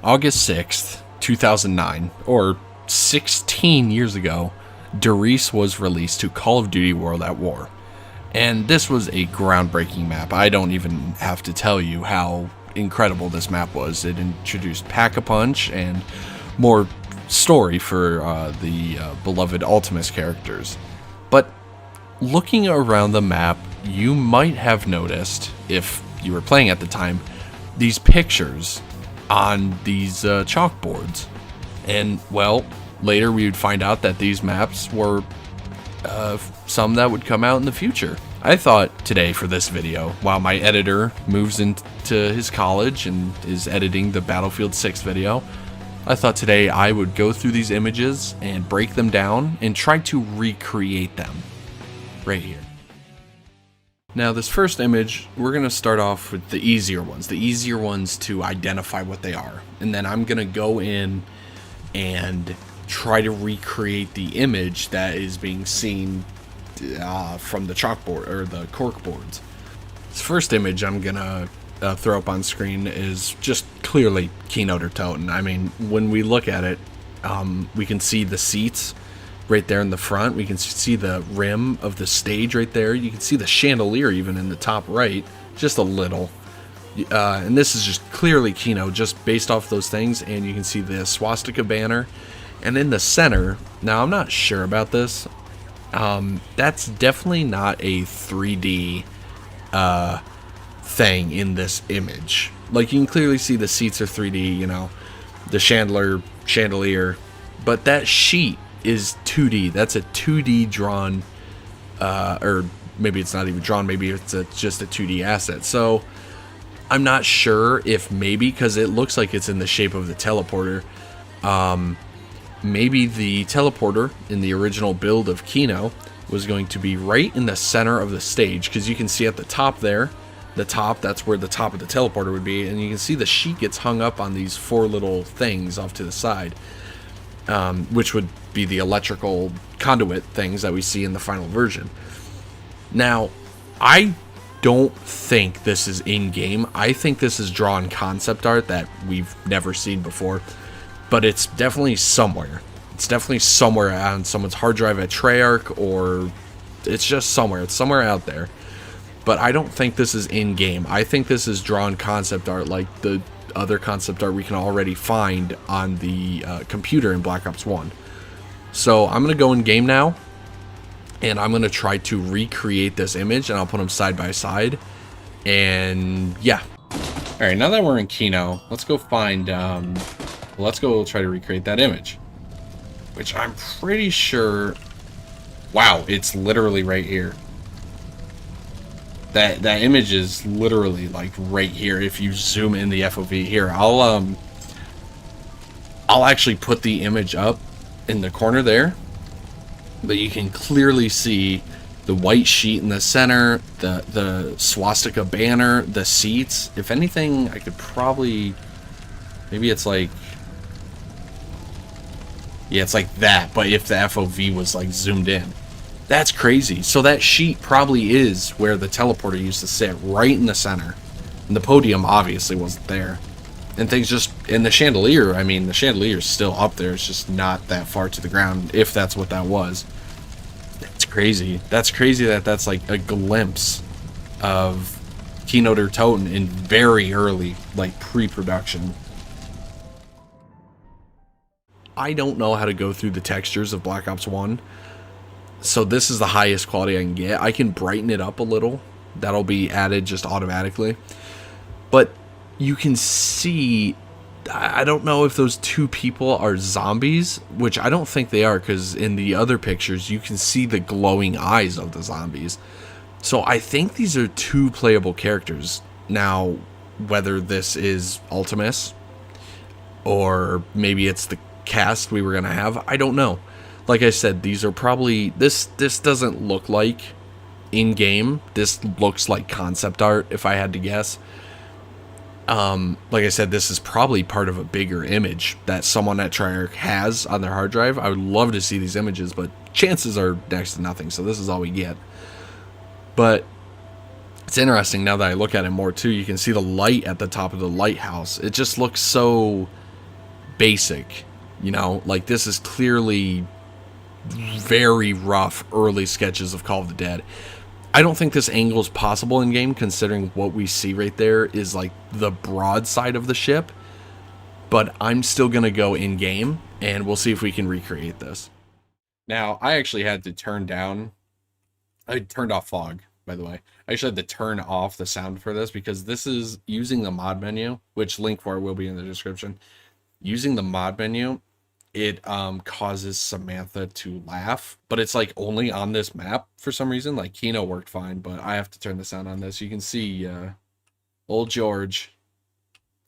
August 6th, 2009, or 16 years ago, Derice was released to Call of Duty World at War. And this was a groundbreaking map. I don't even have to tell you how incredible this map was. It introduced Pack-a-Punch and more story for the beloved Ultimus characters. But looking around the map, you might have noticed, if you were playing at the time, these pictures on these chalkboards. And, well, later we would find out that these maps were some that would come out in the future. I thought today for this video, while my editor moves into his college and is editing the Battlefield 6 video, I thought today I would go through these images and break them down and try to recreate them right here. Now, this first image, we're going to start off with the easier ones to identify what they are. And then I'm going to go in and try to recreate the image that is being seen from the chalkboard or the cork boards. This first image I'm going to throw up on screen is just clearly Kino or Toten. I mean, when we look at it, we can see the seats right there in the front. We can see the rim of the stage right there. You can see the chandelier even in the top right, just a little. And this is just clearly Kino, just based off those things. And you can see the swastika banner. And in the center, now I'm not sure about this. That's definitely not a 3D thing in this image. Like, you can clearly see the seats are 3D, you know, the chandelier. But that sheet is 2D. That's a 2D drawn, or maybe it's not even drawn, maybe it's just a 2D asset. So I'm not sure if maybe, because it looks like it's in the shape of the teleporter, maybe the teleporter in the original build of Kino was going to be right in the center of the stage, because you can see at the top there, that's where the top of the teleporter would be, and you can see the sheet gets hung up on these four little things off to the side. Which would be the electrical conduit things that we see in the final version. Now, I don't think this is in-game. I think this is drawn concept art that we've never seen before. But it's definitely somewhere. It's definitely somewhere on someone's hard drive at Treyarch, or it's just somewhere. It's somewhere out there. But I don't think this is in-game. I think this is drawn concept art like the other concept art we can already find on the computer in Black Ops 1. So I'm going to go in game now, and I'm going to try to recreate this image, and I'll put them side by side. And yeah. Alright, now that we're in Kino, let's go find, let's go try to recreate that image. Which I'm pretty sure, wow, it's literally right here. That image is literally like right here. If you zoom in the FOV here, I'll actually put the image up in the corner there, but you can clearly see the white sheet in the center, the swastika banner, the seats. If anything, I could probably, maybe it's like, yeah, it's like that, but if the FOV was like zoomed in. That's crazy. So that sheet probably is where the teleporter used to sit, right in the center. And the podium obviously wasn't there. And things just, in the chandelier, I mean, the chandelier's still up there. It's just not that far to the ground, if that's what that was. That's crazy. That's crazy that that's like a glimpse of Kino or Toten in very early, like, pre-production. I don't know how to go through the textures of Black Ops 1. So this is the highest quality I can get. I can brighten it up a little. That'll be added just automatically. But you can see, I don't know if those two people are zombies, which I don't think they are, because in the other pictures you can see the glowing eyes of the zombies. So I think these are two playable characters. Now, whether this is Ultimus or maybe it's the cast we were going to have, I don't know. Like I said, these are probably, this doesn't look like in-game. This looks like concept art, if I had to guess. Like I said, this is probably part of a bigger image that someone at Treyarch has on their hard drive. I would love to see these images, but chances are next to nothing, so this is all we get. But it's interesting now that I look at it more too. You can see the light at the top of the lighthouse. It just looks so basic, you know, like this is clearly very rough early sketches of Call of the Dead. I don't think this angle is possible in game, considering what we see right there is like the broad side of the ship, but I'm still gonna go in game and we'll see if we can recreate this. Now I actually had to I turned off fog, by the way. I actually had to turn off the sound for this because this is using the mod menu, which link for will be in the description. Using the mod menu, it causes Samantha to laugh, but it's like only on this map for some reason. Like Kino worked fine, but I have to turn the sound on this. You can see old George.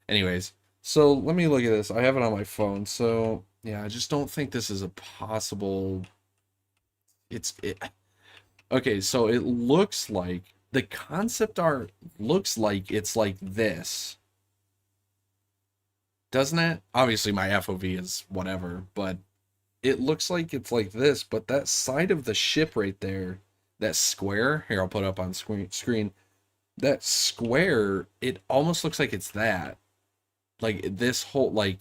Anyways, so let me look at this. I have it on my phone. So yeah, I just don't think this is a possible. Okay, so it looks like the concept art looks like it's like this. Doesn't it? Obviously my FOV is whatever, but it looks like it's like this, but that side of the ship right there, that square, here I'll put up on screen, that square, it almost looks like it's that. Like this whole, like,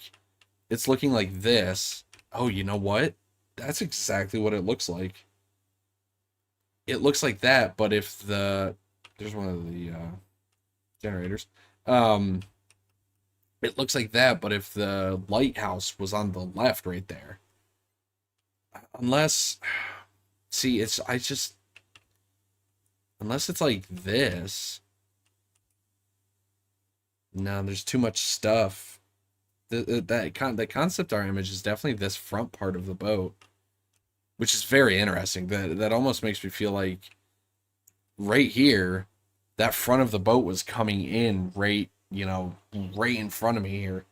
it's looking like this. Oh, you know what? That's exactly what it looks like. It looks like that, but if there's one of the generators. It looks like that, but if the lighthouse was on the left right there. Unless, see, unless it's like this. No, there's too much stuff. The concept art image is definitely this front part of the boat, which is very interesting. That almost makes me feel like right here, that front of the boat was coming in right, you know, right in front of me here.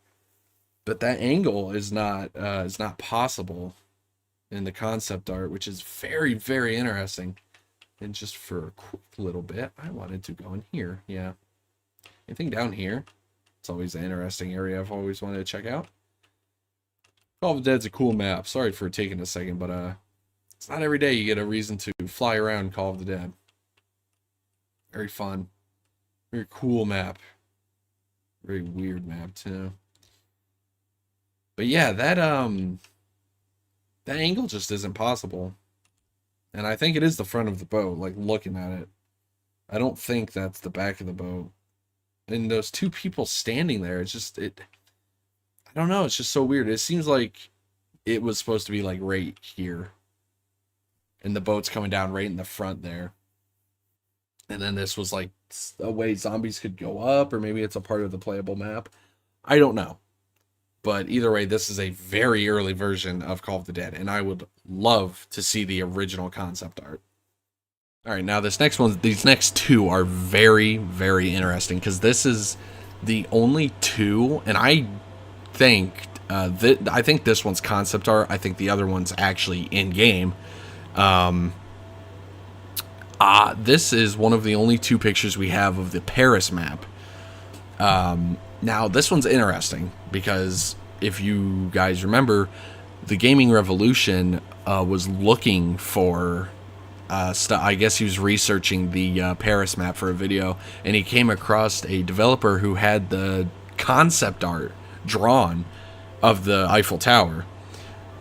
But that angle is not possible in the concept art, which is very, very interesting. And just for a quick little bit, I wanted to go in here. Yeah. Anything down here? It's always an interesting area I've always wanted to check out. Call of the Dead's a cool map. Sorry for taking a second, but it's not every day you get a reason to fly around Call of the Dead. Very fun. Very cool map. Very weird map too. But yeah, that angle just isn't possible. And I think it is the front of the boat, like looking at it. I don't think that's the back of the boat. And those two people standing there, it's just, I don't know, it's just so weird. It seems like it was supposed to be like right here. And the boat's coming down right in the front there. And then this was like a way zombies could go up, or maybe it's a part of the playable map. I don't know. But either way, this is a very early version of Call of the Dead, and I would love to see the original concept art. All right, now these next two are very, very interesting, because this is the only two, and I think this one's concept art. I think the other one's actually in game. This is one of the only two pictures we have of the Paris map. Now, this one's interesting because if you guys remember, the Gaming Revolution was looking for stuff. I guess he was researching the Paris map for a video, and he came across a developer who had the concept art drawn of the Eiffel Tower.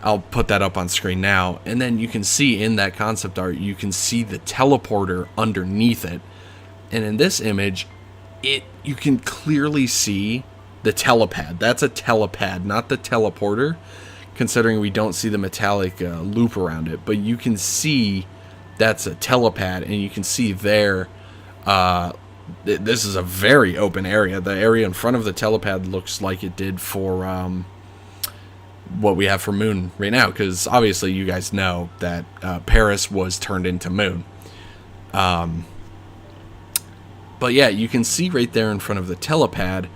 I'll put that up on screen now, and then you can see in that concept art, you can see the teleporter underneath it. And in this image, you can clearly see the telepad. That's a telepad, not the teleporter, considering we don't see the metallic loop around it. But you can see that's a telepad, and you can see there, this is a very open area. The area in front of the telepad looks like it did for what we have for Moon right now, because obviously you guys know that Paris was turned into Moon. But yeah, you can see right there in front of the telepad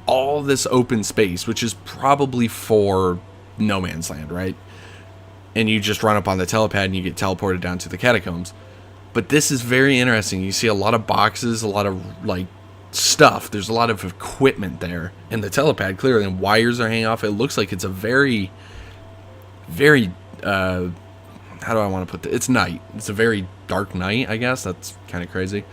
all this open space, which is probably for No Man's Land, right? And you just run up on the telepad and you get teleported down to the catacombs. But this is very interesting. You see a lot of boxes, a lot of like stuff. There's a lot of equipment there. And the telepad, clearly, and wires are hanging off. It looks like it's a very, very, how do I want to put this? It's night. It's a very dark night, I guess. That's kind of crazy.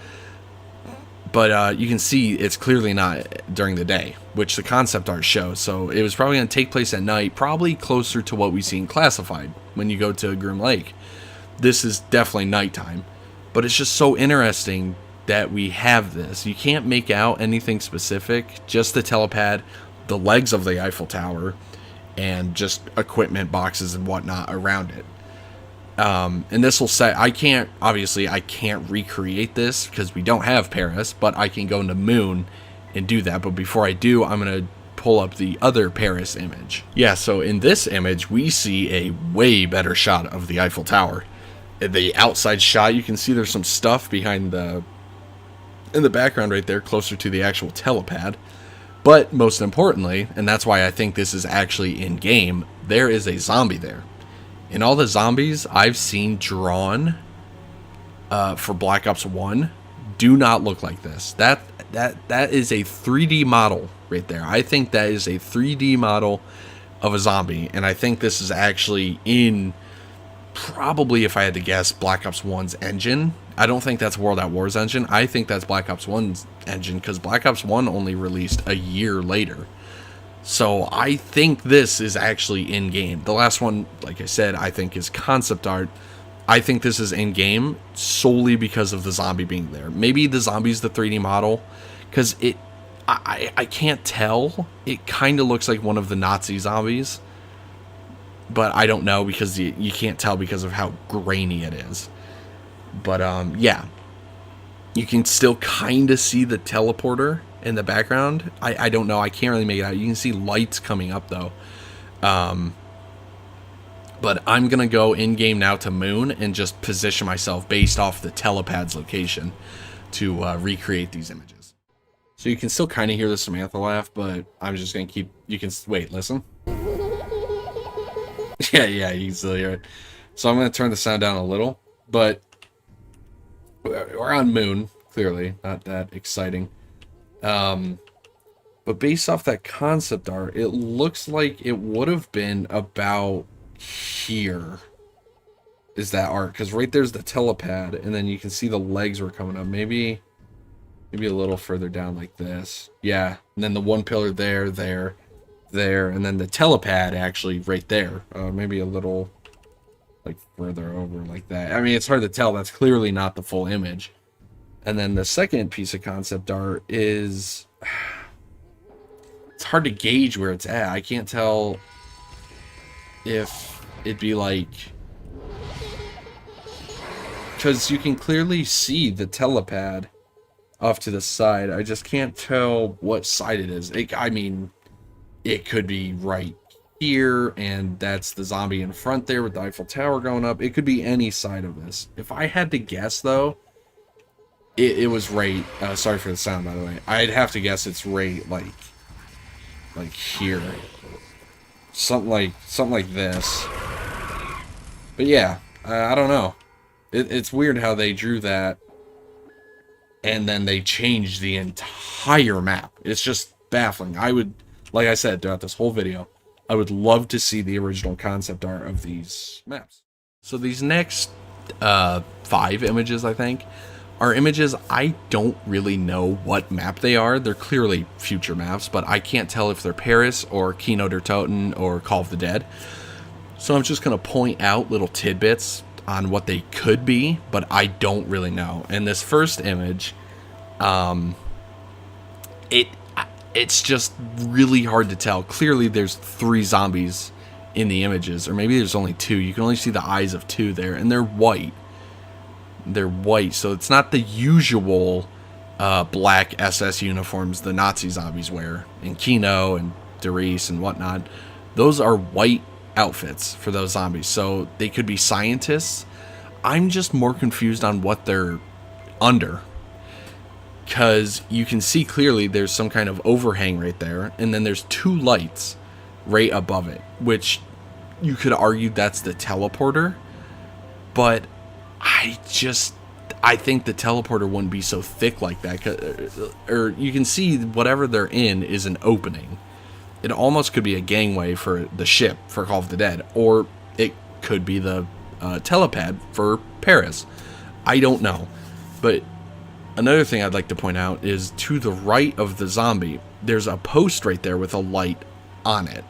But you can see it's clearly not during the day, which the concept art shows. So it was probably going to take place at night, probably closer to what we see in Classified when you go to Groom Lake. This is definitely nighttime, but it's just so interesting that we have this. You can't make out anything specific, just the telepad, the legs of the Eiffel Tower, and just equipment boxes and whatnot around it. And this will say, I can't recreate this because we don't have Paris, but I can go into Moon and do that. But before I do, I'm going to pull up the other Paris image. Yeah, so in this image, we see a way better shot of the Eiffel Tower. The outside shot, you can see there's some stuff behind in the background right there, closer to the actual telepad. But most importantly, and that's why I think this is actually in-game, there is a zombie there. And all the zombies I've seen drawn for Black Ops 1 do not look like this. That is a 3D model right there. I think that is a 3D model of a zombie. And I think this is actually in, probably if I had to guess, Black Ops 1's engine. I don't think that's World at War's engine. I think that's Black Ops 1's engine because Black Ops 1 only released a year later. So I think this is actually in-game. The last one, like I said, I think is concept art. I think this is in-game solely because of the zombie being there. Maybe the zombie's the 3D model, because I can't tell. It kind of looks like one of the Nazi zombies, but I don't know because you can't tell because of how grainy it is. But yeah, you can still kind of see the teleporter in the background. I don't know. I can't really make it out. You can see lights coming up though. But I'm going to go in-game now to Moon and just position myself based off the telepad's location to recreate these images. So you can still kind of hear the Samantha laugh, but I'm just going to keep... You can... Wait, listen. yeah, you can still hear it. So I'm going to turn the sound down a little, but we're on Moon, clearly. Not that exciting. But based off that concept art, it looks like it would have been about here is that art, because right there's the telepad, and then you can see the legs were coming up. Maybe a little further down like this. Yeah, and then the one pillar there, and then the telepad actually right there. Maybe a little like further over like that. I mean, it's hard to tell. That's clearly not the full image. And then the second piece of concept art is... It's hard to gauge where it's at. I can't tell if it'd be like... Because you can clearly see the telepad off to the side. I just can't tell what side it is. I mean, it could be right here, and that's the zombie in front there with the Eiffel Tower going up. It could be any side of this. If I had to guess, though... It was right. Sorry for the sound, by the way. I'd have to guess it's right, like here, something like this. But yeah, I don't know. It's weird how they drew that, and then they changed the entire map. It's just baffling. I would, like I said throughout this whole video, I would love to see the original concept art of these maps. So these next 5 images, I think, are images I don't really know what map they are. They're clearly future maps, but I can't tell if they're Paris or Kino der Toten or Call of the Dead. So I'm just going to point out little tidbits on what they could be, but I don't really know. And this first image, it's just really hard to tell. Clearly there's 3 zombies in the images, or maybe there's only 2. You can only see the eyes of 2 there, and they're white. They're white, so it's not the usual black SS uniforms the Nazi zombies wear in Kino and Derice and whatnot. Those are white outfits for those zombies, so they could be scientists. I'm just more confused on what they're under, because you can see clearly there's some kind of overhang right there, and then there's 2 lights right above it, which you could argue that's the teleporter, but I think the teleporter wouldn't be so thick like that. Or you can see whatever they're in is an opening. It almost could be a gangway for the ship for Call of the Dead, or it could be the telepad for Paris. I don't know, but Another thing I'd like to point out is to the right of the zombie, there's a post right there with a light on it,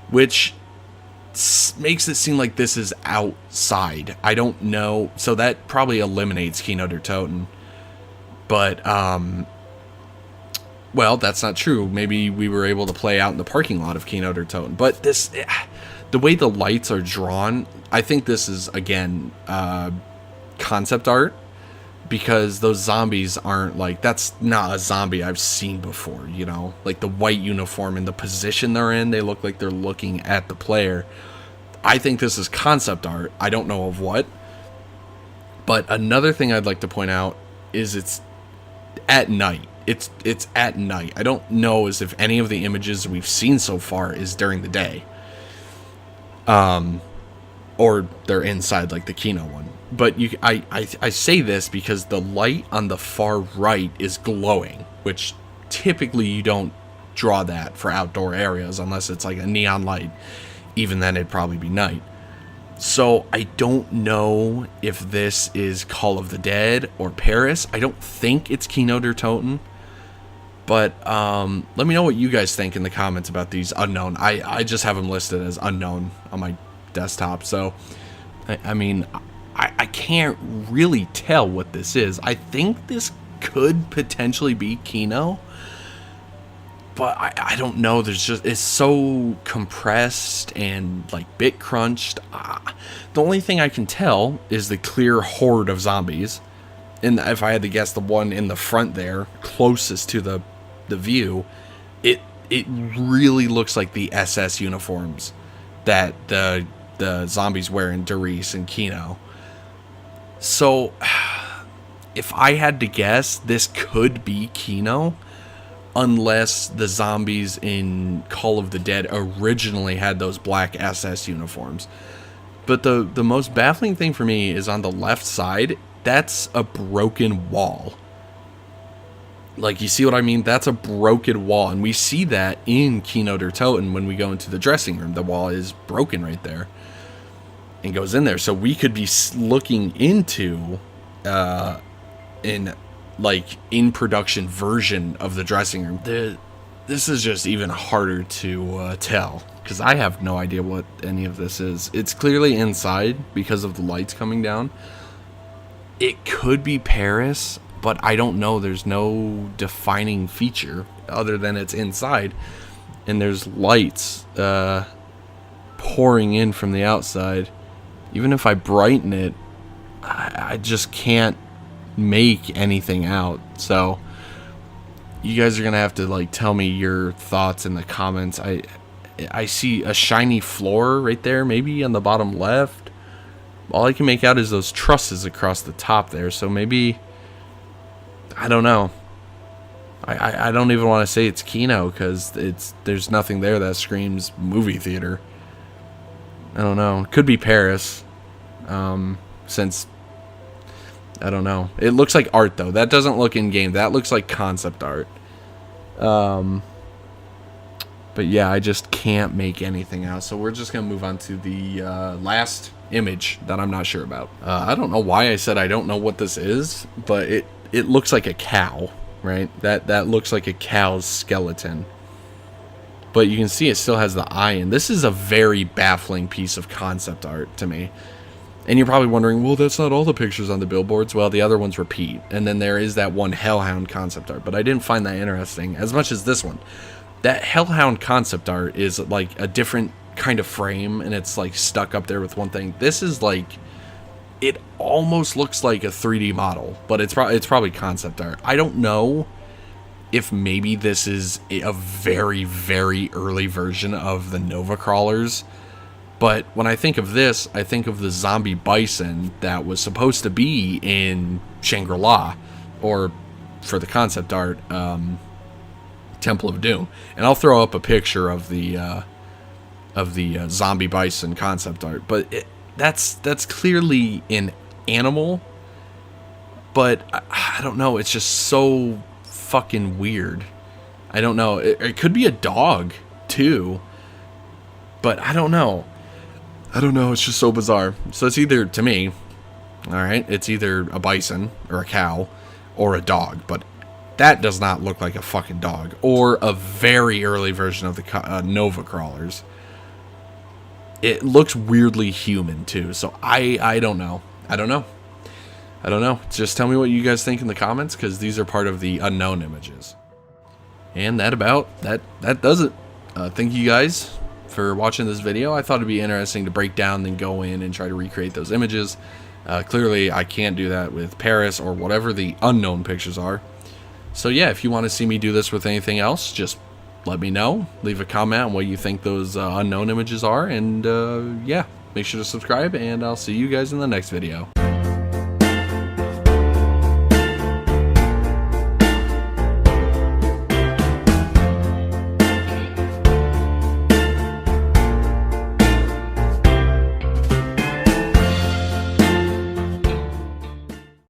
which makes it seem like this is outside. I don't know, so that probably eliminates Kino der Toten. But, well, that's not true. Maybe we were able to play out in the parking lot of Kino der Toten. But this, the way the lights are drawn, I think this is, again, concept art. Because those zombies aren't like, that's not a zombie I've seen before, you know? Like the white uniform and the position they're in, they look like they're looking at the player. I think this is concept art. I don't know of what. But another thing I'd like to point out is it's at night. It's at night. I don't know as if any of the images we've seen so far is during the day. Or they're inside like the Kino one. But I say this because the light on the far right is glowing, which typically you don't draw that for outdoor areas unless it's like a neon light. Even then, it'd probably be night. So I don't know if this is Call of the Dead or Paris. I don't think it's Kino der Toten. But let me know what you guys think in the comments about these unknown. I just have them listed as unknown on my desktop. So, I mean, I can't really tell what this is. I think this could potentially be Kino. But I don't know. There's just, it's so compressed and like bit crunched. The only thing I can tell is the clear horde of zombies. And if I had to guess, the one in the front there, closest to the view, it really looks like the SS uniforms that the zombies wear in Doris and Kino. So, if I had to guess, this could be Kino, unless the zombies in Call of the Dead originally had those black SS uniforms. But the most baffling thing for me is on the left side, that's a broken wall. Like, you see what I mean? That's a broken wall, and we see that in Kino der Toten when we go into the dressing room. The wall is broken right there and goes in there. So we could be looking into in production version of the dressing room. This is just even harder to tell, because I have no idea what any of this is. It's clearly inside because of the lights coming down. It could be Paris, but I don't know. There's no defining feature other than it's inside, and there's lights pouring in from the outside. Even if I brighten it, I just can't make anything out. So you guys are gonna have to like tell me your thoughts in the comments. I see a shiny floor right there, maybe on the bottom left. All I can make out is those trusses across the top there. So maybe, I don't know. I don't even want to say it's Kino, because there's nothing there that screams movie theater. I don't know. It could be Paris, since, I don't know. It looks like art, though. That doesn't look in-game. That looks like concept art. But yeah, I just can't make anything out. So we're just going to move on to the last image that I'm not sure about. I don't know why I said I don't know what this is, but it looks like a cow, right? That looks like a cow's skeleton. But you can see it still has the eye in. This is a very baffling piece of concept art to me. And you're probably wondering, well, that's not all the pictures on the billboards. Well, the other ones repeat. And then there is that one Hellhound concept art. But I didn't find that interesting as much as this one. That Hellhound concept art is like a different kind of frame, and it's like stuck up there with one thing. This is like, it almost looks like a 3D model, but it's probably concept art. I don't know if maybe this is a very, very early version of the Nova Crawlers. But when I think of this, I think of the zombie bison that was supposed to be in Shangri-La, or for the concept art, Temple of Doom. And I'll throw up a picture of the zombie bison concept art. But that's clearly an animal. But I don't know. It's just so fucking weird. I don't know. It could be a dog too. But I don't know. It's just so bizarre. So it's either, to me, all right, it's either a bison or a cow, or a dog, but that does not look like a fucking dog, or a very early version of the Nova crawlers. It looks weirdly human too, so I don't know. I don't know. Just tell me what you guys think in the comments, because these are part of the unknown images. And that does it. Thank you guys for watching this video. I thought it'd be interesting to break down, then go in and try to recreate those images. Clearly, I can't do that with Paris or whatever the unknown pictures are. So yeah, if you want to see me do this with anything else, just let me know. Leave a comment on what you think those unknown images are. And yeah, make sure to subscribe, and I'll see you guys in the next video.